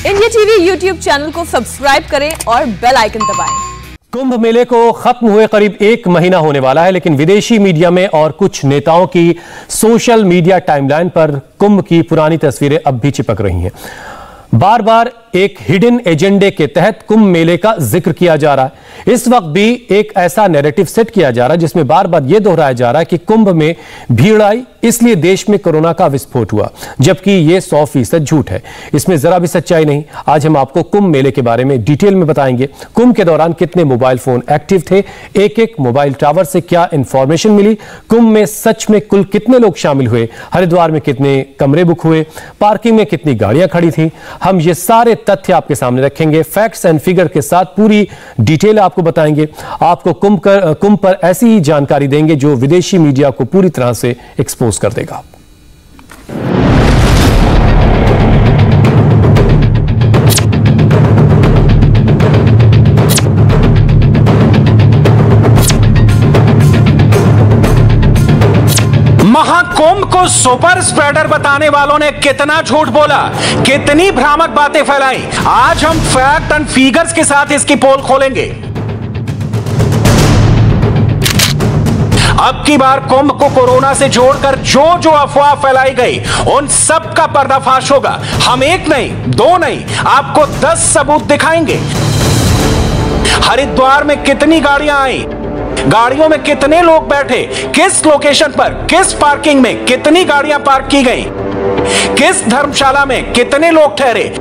India TV YouTube channel को subscribe करें और बेल आइकन दबाएं। कुंभ मेले को खत्म हुए करीब 1 महीना होने वाला है, लेकिन विदेशी मीडिया में और कुछ नेताओं की सोशल मीडिया टाइमलाइन पर कुंभ की पुरानी तस्वीरें अब भी चिपक रही हैं। बार बार एक हिडन एजेंडे के तहत कुंभ मेले का जिक्र किया जा रहा है। इस वक्त भी एक ऐसा नैरेटिव सेट किया जा रहा है जिसमें बार बार यह दोहराया जा रहा है कि कुंभ में भीड़ आई इसलिए देश में कोरोना का विस्फोट हुआ, जबकि यह 100% झूठ है। इसमें जरा भी सच्चाई नहीं। आज हम आपको कुंभ मेले के बारे में डिटेल में बताएंगे। कुंभ के दौरान कितने मोबाइल फोन एक्टिव थे, एक मोबाइल टावर से क्या इंफॉर्मेशन मिली, कुंभ में सच में कुल कितने लोग शामिल हुए, हरिद्वार में कितने कमरे बुक हुए, पार्किंग में कितनी गाड़ियां खड़ी थी। हम ये सारे तथ्य आपके सामने रखेंगे, फैक्ट्स एंड फिगर के साथ पूरी डिटेल आपको बताएंगे। आपको कुंभ पर ऐसी ही जानकारी देंगे जो विदेशी मीडिया को पूरी तरह से एक्सपोज कर देगा। महाकुंभ को सुपर स्प्रेडर बताने वालों ने कितना झूठ बोला, कितनी भ्रामक बातें फैलाई। आज हम फैक्ट एंड फिगर्स के साथ इसकी पोल खोलेंगे। अब की बार कुंभ को कोरोना से जोड़कर जो जो अफवाह फैलाई गई उन सब का पर्दाफाश होगा। हम 1 नहीं 2 नहीं आपको 10 सबूत दिखाएंगे। हरिद्वार में कितनी गाड़ियां आई, गाड़ियों में कितने लोग बैठे, किस लोकेशन पर, किस पार्किंग में कितनी गाड़ियां पार्क की गई, किस धर्मशाला में कितने लोग ठहरे,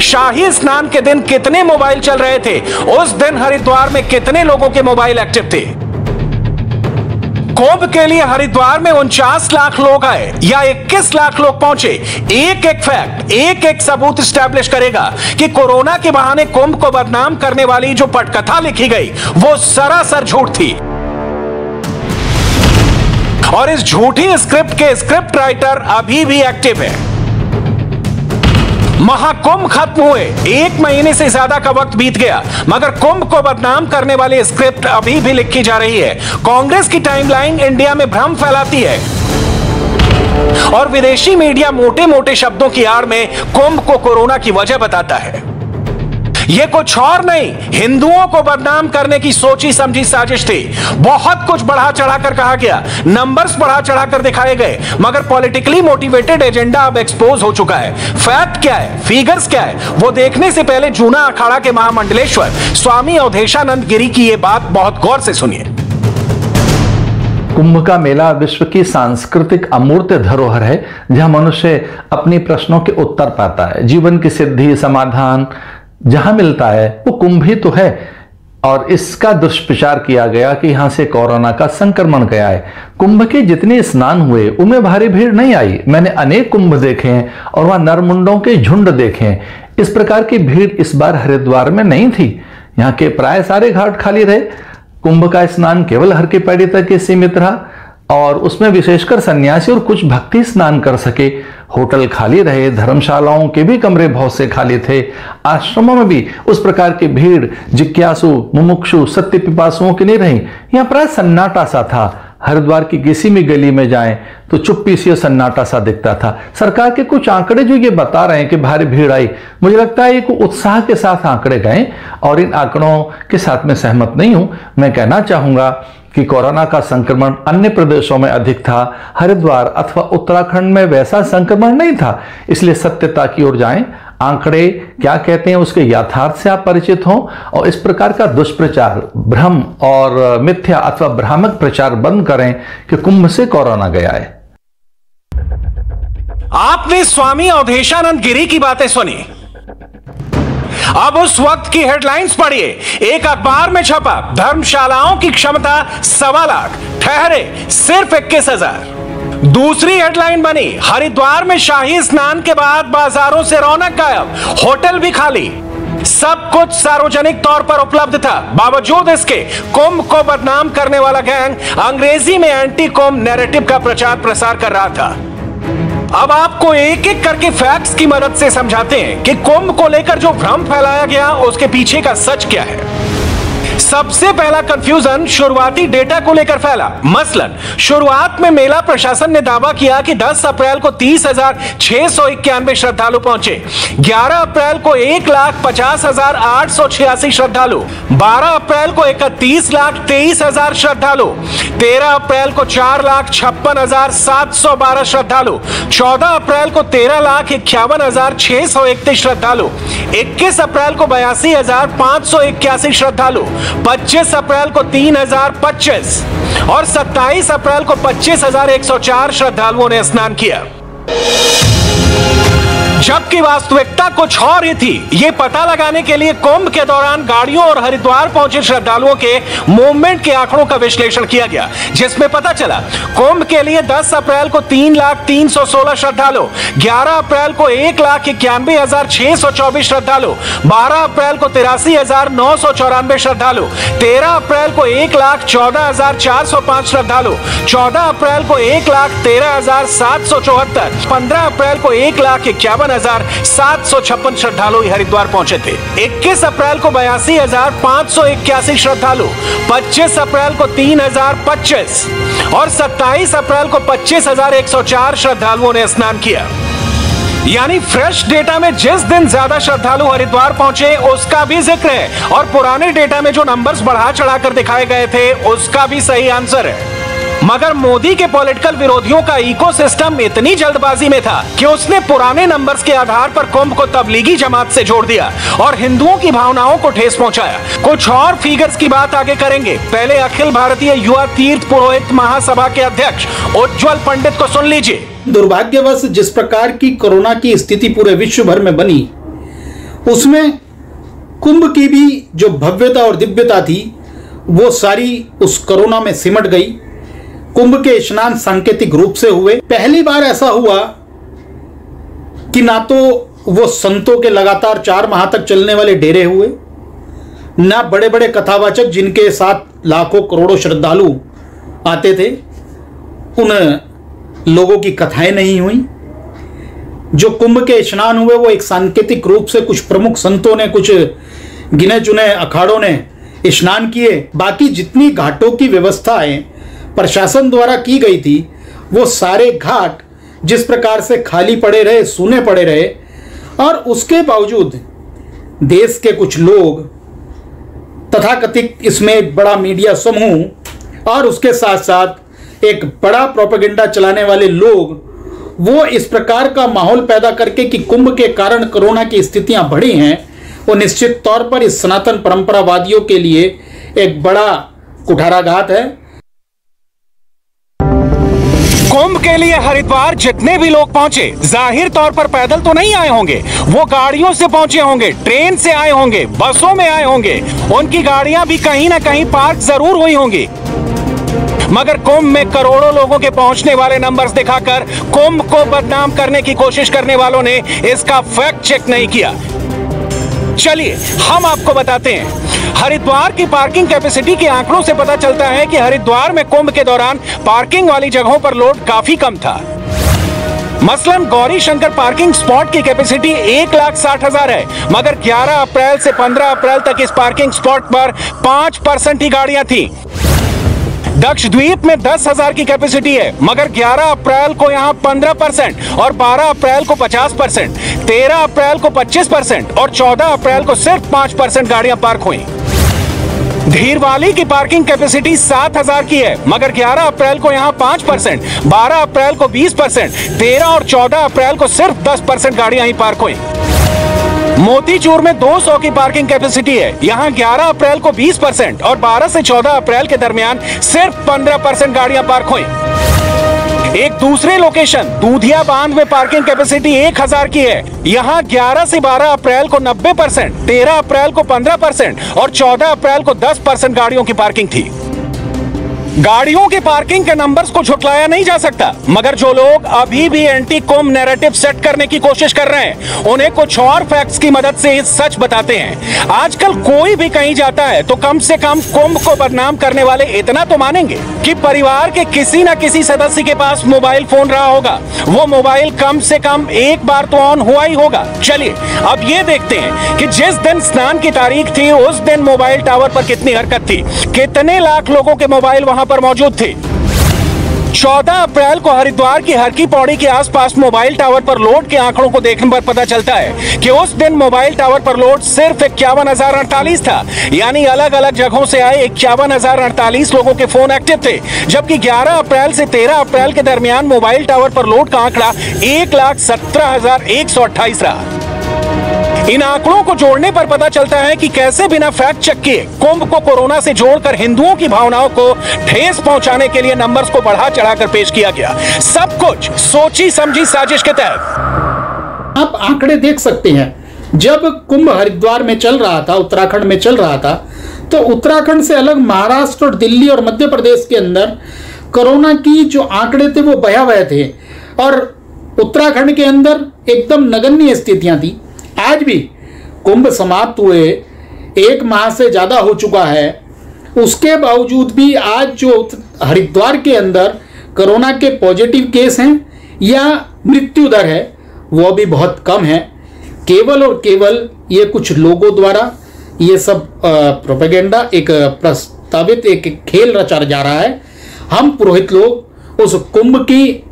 शाही स्नान के दिन कितने मोबाइल चल रहे थे, उस दिन हरिद्वार में कितने लोगों के मोबाइल एक्टिव थे। कुंभ के लिए हरिद्वार में 49 लाख लोग आए या 21 लाख लोग पहुंचे, एक फैक्ट, एक सबूत स्टैब्लिश करेगा कि कोरोना के बहाने कुंभ को बदनाम करने वाली जो पटकथा लिखी गई वो सरासर झूठ थी। और इस झूठी स्क्रिप्ट के स्क्रिप्ट राइटर अभी भी एक्टिव है। महाकुंभ खत्म हुए 1 महीने से ज्यादा का वक्त बीत गया, मगर कुंभ को बदनाम करने वाली स्क्रिप्ट अभी भी लिखी जा रही है। कांग्रेस की टाइमलाइन इंडिया में भ्रम फैलाती है और विदेशी मीडिया मोटे मोटे शब्दों की आड़ में कुंभ को कोरोना की वजह बताता है। यह कुछ और नहीं, हिंदुओं को बदनाम करने की सोची समझी साजिश थी। बहुत कुछ बढ़ा चढ़ाकर कहा गया, नंबर्स बढ़ा चढ़ाकर दिखाए गए, मगर पॉलिटिकली मोटिवेटेड एजेंडा अब एक्सपोज हो चुका है। फैक्ट क्या है, फिगर्स क्या है, वो देखने से पहले जूना अखाड़ा के महामंडलेश्वर स्वामी अवधेशानंद गिरी की यह बात बहुत गौर से सुनिए। कुंभ का मेला विश्व की सांस्कृतिक अमूर्त धरोहर है, जहां मनुष्य अपने प्रश्नों के उत्तर पाता है। जीवन की सिद्धि समाधान जहां मिलता है वो कुंभ ही तो है। और इसका दुष्प्रचार किया गया कि यहां से कोरोना का संक्रमण गया है। कुंभ के जितने स्नान हुए उनमें भारी भीड़ नहीं आई। मैंने अनेक कुंभ देखे हैं और वहां नरमुंडों के झुंड देखे हैं। इस प्रकार की भीड़ इस बार हरिद्वार में नहीं थी। यहाँ के प्राय सारे घाट खाली रहे। कुंभ का स्नान केवल हर की पैड़ी तक ही सीमित रहा और उसमें विशेषकर सन्यासी और कुछ भक्ति स्नान कर सके। होटल खाली रहे, धर्मशालाओं के भी कमरे बहुत से खाली थे। आश्रमों में भी उस प्रकार की भीड़ जिज्ञासु, मुमुक्षु, सत्य पिपासुओं की नहीं रही। यहाँ प्राय सन्नाटा सा था। हरिद्वार की किसी भी गली में जाएं तो चुप्पी सी सन्नाटा सा दिखता था। सरकार के कुछ आंकड़े जो ये बता रहे हैं कि भारी भीड़ आई, मुझे लगता है एक उत्साह के साथ आंकड़े गए और इन आंकड़ों के साथ मैं सहमत नहीं हूं। मैं कहना चाहूंगा कि कोरोना का संक्रमण अन्य प्रदेशों में अधिक था, हरिद्वार अथवा उत्तराखंड में वैसा संक्रमण नहीं था। इसलिए सत्यता की ओर जाएं, आंकड़े क्या कहते हैं उसके यथार्थ से आप परिचित हों और इस प्रकार का दुष्प्रचार, भ्रम और मिथ्या अथवा भ्रामक प्रचार बंद करें कि कुंभ से कोरोना गया है। आपने स्वामी अवधेशानंद गिरी की बातें सुनी। अब उस वक्त की हेडलाइंस पढ़िए। एक अखबार में छपा, धर्मशालाओं की क्षमता 1.25 लाख, ठहरे सिर्फ 21,000। दूसरी हेडलाइन बनी, हरिद्वार में शाही स्नान के बाद बाजारों से रौनक गायब, होटल भी खाली, सब कुछ सार्वजनिक तौर पर उपलब्ध था। बावजूद इसके कुंभ को बदनाम करने वाला गैंग अंग्रेजी में एंटी कुंभ नैरेटिव का प्रचार प्रसार कर रहा था। अब आपको एक एक करके फैक्ट्स की मदद से समझाते हैं कि कुंभ को लेकर जो भ्रम फैलाया गया उसके पीछे का सच क्या है। सबसे पहला कंफ्यूजन शुरुआती डेटा को लेकर फैला। मसलन शुरुआत में मेला प्रशासन ने दावा किया कि 10 अप्रैल को 30,691 श्रद्धालु पहुंचे, 11 अप्रैल को 1,50,886 श्रद्धालु, 12 अप्रैल को 31,23,000 श्रद्धालु, 13 अप्रैल को 4,56,712 श्रद्धालु, 14 अप्रैल को 13,51,631 श्रद्धालु, 21 अप्रैल को 82,581 श्रद्धालु, 25 अप्रैल को 3,025 और 27 अप्रैल को 25,104 श्रद्धालुओं ने स्नान किया। जबकि वास्तविकता कुछ और ही थी। ये पता लगाने के लिए कुंभ के दौरान गाड़ियों और हरिद्वार पहुंचे श्रद्धालुओं के मूवमेंट के आंकड़ों का विश्लेषण किया गया, जिसमें पता चला कुंभ के लिए 10 अप्रैल को 3,03,16 श्रद्धालु, 11 अप्रैल को 1,91,624 श्रद्धालु, 12 अप्रैल को 83,994 श्रद्धालु, 13 अप्रैल को 1,14,405 श्रद्धालु, 14 अप्रैल को 1,13,774, 15 अप्रैल को 1,51,756 श्रद्धालु हरिद्वार पहुंचे थे, 21 अप्रैल को 82,581 श्रद्धालु, 25 अप्रैल को 3,025 और 27 अप्रैल को 25,104 श्रद्धालुओं ने स्नान किया। यानी फ्रेश डेटा में जिस दिन ज्यादा श्रद्धालु हरिद्वार पहुंचे उसका भी जिक्र है, और पुराने डेटा में जो नंबर्स बढ़ा चढ़ाकर दिखाए गए थे उसका भी सही आंसर है। मगर मोदी के पॉलिटिकल विरोधियों का इकोसिस्टम इतनी जल्दबाजी में था कि उसने पुराने नंबर्स के आधार पर कुंभ को तबलीगी जमात से जोड़ दिया और हिंदुओं की भावनाओं को ठेस पहुंचाया। कुछ और फिगर्स की बात आगे करेंगे, पहले अखिल भारतीय युवा तीर्थ पुरोहित महासभा के अध्यक्ष उज्जवल पंडित को सुन लीजिए। दुर्भाग्यवश जिस प्रकार की कोरोना की स्थिति पूरे विश्व भर में बनी, उसमें कुंभ की भी जो भव्यता और दिव्यता थी वो सारी उस कोरोना में सिमट गई। कुंभ के स्नान सांकेतिक रूप से हुए। पहली बार ऐसा हुआ कि ना तो वो संतों के लगातार 4 माह तक चलने वाले डेरे हुए, ना बड़े बड़े कथावाचक जिनके साथ लाखों करोड़ों श्रद्धालु आते थे, उन लोगों की कथाएं नहीं हुई। जो कुंभ के स्नान हुए वो एक सांकेतिक रूप से कुछ प्रमुख संतों ने, कुछ गिने चुने अखाड़ों ने स्नान किए। बाकी जितनी घाटों की व्यवस्थाएं प्रशासन द्वारा की गई थी वो सारे घाट जिस प्रकार से खाली पड़े रहे, सूने पड़े रहे, और उसके बावजूद देश के कुछ लोग, तथाकथित इसमें एक बड़ा मीडिया समूह और उसके साथ साथ एक बड़ा प्रोपेगेंडा चलाने वाले लोग, वो इस प्रकार का माहौल पैदा करके कि कुंभ के कारण कोरोना की स्थितियां बढ़ी हैं, वो निश्चित तौर पर इस सनातन परंपरावादियों के लिए एक बड़ा कुठाराघात है। कुंभ के लिए हरिद्वार जितने भी लोग पहुंचे जाहिर तौर पर पैदल तो नहीं आए होंगे, वो गाड़ियों से पहुंचे होंगे, ट्रेन से आए होंगे, बसों में आए होंगे, उनकी गाड़ियां भी कहीं ना कहीं पार्क जरूर हुई होंगी। मगर कुंभ में करोड़ों लोगों के पहुंचने वाले नंबर्स दिखाकर कुंभ को बदनाम करने की कोशिश करने वालों ने इसका फैक्ट चेक नहीं किया। चलिए हम आपको बताते हैं। हरिद्वार की पार्किंग कैपेसिटी के आंकड़ों से पता चलता है कि हरिद्वार में कुंभ के दौरान पार्किंग वाली जगहों पर लोड काफी कम था। मसलन गौरी शंकर पार्किंग स्पॉट की कैपेसिटी 1,60,000 है, मगर 11 अप्रैल से 15 अप्रैल तक इस पार्किंग स्पॉट पर 5% ही गाड़ियां थी। दक्ष द्वीप में 10,000 की कैपेसिटी है, मगर 11 अप्रैल को यहां 15% और 12 अप्रैल को 50%, 13 अप्रैल को 25% और 14 अप्रैल को सिर्फ 5% गाड़ियां पार्क हुई। धीरवाली की पार्किंग कैपेसिटी 7,000 की है, मगर 11 अप्रैल को यहां 5%, 12 अप्रैल को 20%, 13 और 14 अप्रैल को सिर्फ 10% गाड़ियां ही पार्क हुई। मोतीचूर में 200 की पार्किंग कैपेसिटी है, यहां 11 अप्रैल को 20% और 12 से 14 अप्रैल के दरमियान सिर्फ 15% गाड़ियां पार्क हुई। एक दूसरे लोकेशन दूधिया बांध में पार्किंग कैपेसिटी 1,000 की है, यहां 11 से 12 अप्रैल को 90%, 13 अप्रैल को 15% और 14 अप्रैल को 10% गाड़ियों की पार्किंग थी। गाड़ियों की पार्किंग के नंबर्स को झुटलाया नहीं जा सकता, मगर जो लोग अभी भी एंटी कुंभ नैरेटिव सेट करने की कोशिश कर रहे हैं उन्हें कुछ और फैक्ट्स की मदद से इस सच बताते हैं। आजकल कोई भी कहीं जाता है तो कम से कम कुंभ को बदनाम करने वाले इतना तो मानेंगे कि परिवार के किसी न किसी सदस्य के पास मोबाइल फोन रहा होगा, वो मोबाइल कम से कम एक बार तो ऑन हुआ ही होगा। चलिए अब ये देखते हैं कि जिस दिन स्नान की तारीख थी उस दिन मोबाइल टावर पर कितनी हरकत थी, कितने लाख लोगों के मोबाइल वहां पर मौजूद थे। 14 अप्रैल को हरिद्वार की हर की पौड़ी के आसपास मोबाइल टावर पर लोड के आंकड़ों को देखने पर पता चलता है कि उस दिन मोबाइल टावर पर लोड सिर्फ 51,048 था, यानी अलग अलग जगहों से आए 51,048 लोगों के फोन एक्टिव थे, जबकि 11 अप्रैल से 13 अप्रैल के दरमियान मोबाइल टावर पर लोड का आंकड़ा 1,17,128 रहा। इन आंकड़ों को जोड़ने पर पता चलता है कि कैसे बिना फैक्ट चेक किए कुंभ को कोरोना से जोड़कर हिंदुओं की भावनाओं को ठेस पहुंचाने के लिए नंबर्स को बढ़ा चढ़ाकर पेश किया गया। सब कुछ सोची समझी साजिश के तहत। आप आंकड़े देख सकते हैं, जब कुंभ हरिद्वार में चल रहा था, उत्तराखंड में चल रहा था, तो उत्तराखंड से अलग महाराष्ट्र और दिल्ली और मध्य प्रदेश के अंदर कोरोना की जो आंकड़े थे वो भयावह थे और उत्तराखंड के अंदर एकदम नगण्य स्थितियां थी। आज भी कुंभ समाप्त हुए 1 माह से ज़्यादा हो चुका है, उसके बावजूद भी आज जो हरिद्वार के अंदर कोरोना के पॉजिटिव केस हैं या मृत्यु दर है वो भी बहुत कम है। केवल और केवल ये कुछ लोगों द्वारा ये सब प्रोपेगेंडा, एक प्रस्तावित एक खेल रचा जा रहा है। हम पुरोहित लोग उस कुंभ की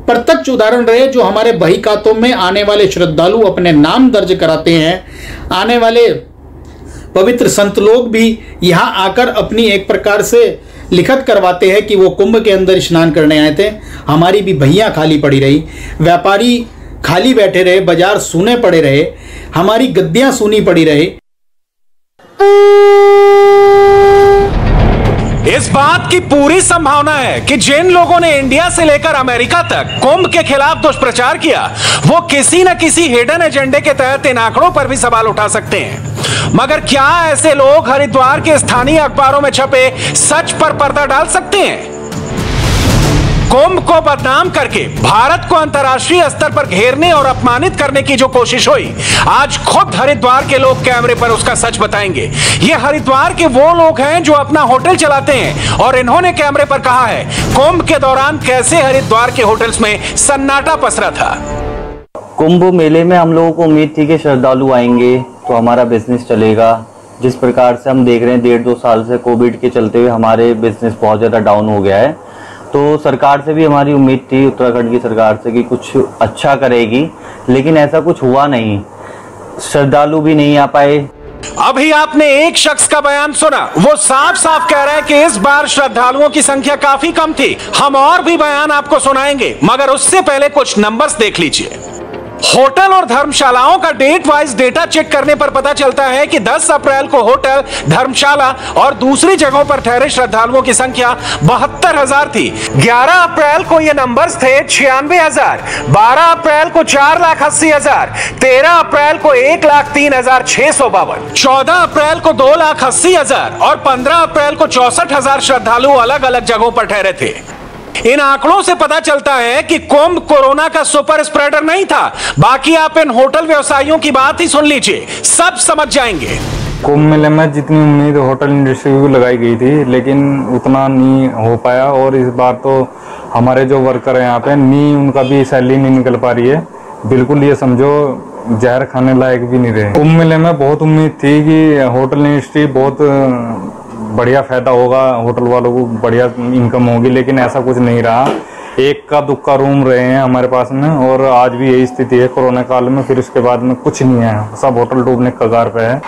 प्रत्यक्ष उदाहरण रहे, जो हमारे बही खातों में आने वाले श्रद्धालु अपने नाम दर्ज कराते हैं। आने वाले पवित्र संत लोग भी यहाँ आकर अपनी एक प्रकार से लिखत करवाते हैं कि वो कुंभ के अंदर स्नान करने आए थे। हमारी भी बहियाँ खाली पड़ी रही, व्यापारी खाली बैठे रहे, बाजार सूने पड़े रहे, हमारी गद्दियाँ सूनी पड़ी रही। इस बात की पूरी संभावना है कि जिन लोगों ने इंडिया से लेकर अमेरिका तक कुंभ के खिलाफ दुष्प्रचार किया वो किसी न किसी हिडन एजेंडे के तहत इन आंकड़ों पर भी सवाल उठा सकते हैं। मगर क्या ऐसे लोग हरिद्वार के स्थानीय अखबारों में छपे सच पर पर्दा डाल सकते हैं? कुंभ को बदनाम करके भारत को अंतर्राष्ट्रीय स्तर पर घेरने और अपमानित करने की जो कोशिश हुई, आज खुद हरिद्वार के लोग कैमरे पर उसका सच बताएंगे। ये हरिद्वार के वो लोग हैं जो अपना होटल चलाते हैं और इन्होंने कैमरे पर कहा है कुंभ के दौरान कैसे हरिद्वार के होटल्स में सन्नाटा पसरा था। कुंभ मेले में हम लोगों को उम्मीद थी कि श्रद्धालु आएंगे तो हमारा बिजनेस चलेगा। जिस प्रकार से हम देख रहे हैं 1.5-2 साल से कोविड के चलते हुए हमारे बिजनेस बहुत ज़्यादा डाउन हो गया है, तो सरकार से भी हमारी उम्मीद थी, उत्तराखंड की सरकार से, कि कुछ अच्छा करेगी, लेकिन ऐसा कुछ हुआ नहीं। श्रद्धालु भी नहीं आ पाए। अभी आपने एक शख्स का बयान सुना, वो साफ साफ कह रहा है कि इस बार श्रद्धालुओं की संख्या काफी कम थी। हम और भी बयान आपको सुनाएंगे, मगर उससे पहले कुछ नंबर्स देख लीजिए। होटल और धर्मशालाओं का डेट वाइज डेटा चेक करने पर पता चलता है कि 10 अप्रैल को होटल, धर्मशाला और दूसरी जगहों पर ठहरे श्रद्धालुओं की संख्या 72,000 थी। 11 अप्रैल को ये नंबर्स थे 96,000, 12 अप्रैल को 4,80,000, 13 अप्रैल को 1,03,652, 14 अप्रैल को 2,80,000 और 15 अप्रैल को 64,000 श्रद्धालु अलग अलग जगहों पर ठहरे थे। इन आंकड़ों से पता चलता है कि कुंभ कोरोना का सुपर स्प्रेडर नहीं था। बाकी आप इन होटल व्यवसायियों की बात ही सुन लीजिए, सब समझ जाएंगे। कुंभ मेले में जितनी उम्मीद होटल इंडस्ट्री को लगाई गई थी, लेकिन उतना नहीं हो पाया। और इस बार तो हमारे जो वर्कर हैं यहाँ पे उनका भी सैलरी नहीं निकल पा रही है। बिल्कुल ये समझो जहर खाने लायक भी नहीं रहे। कुंभ मेले में बहुत उम्मीद थी कि होटल इंडस्ट्री बहुत बढ़िया फायदा होगा, होटल वालों को बढ़िया इनकम होगी, लेकिन ऐसा कुछ नहीं रहा। एक का दुक्का रूम रहे हैं हमारे पास में, और आज भी यही स्थिति है कोरोना काल में। फिर उसके बाद में कुछ नहीं है, सब होटल डूबने के कगार पे है।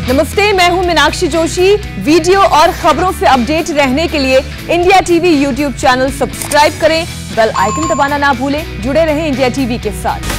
नमस्ते, मैं हूं मीनाक्षी जोशी। वीडियो और खबरों से अपडेट रहने के लिए India TV YouTube channel subscribe करें, बेल आइकन दबाना ना भूलें। जुड़े रहें इंडिया टीवी के साथ।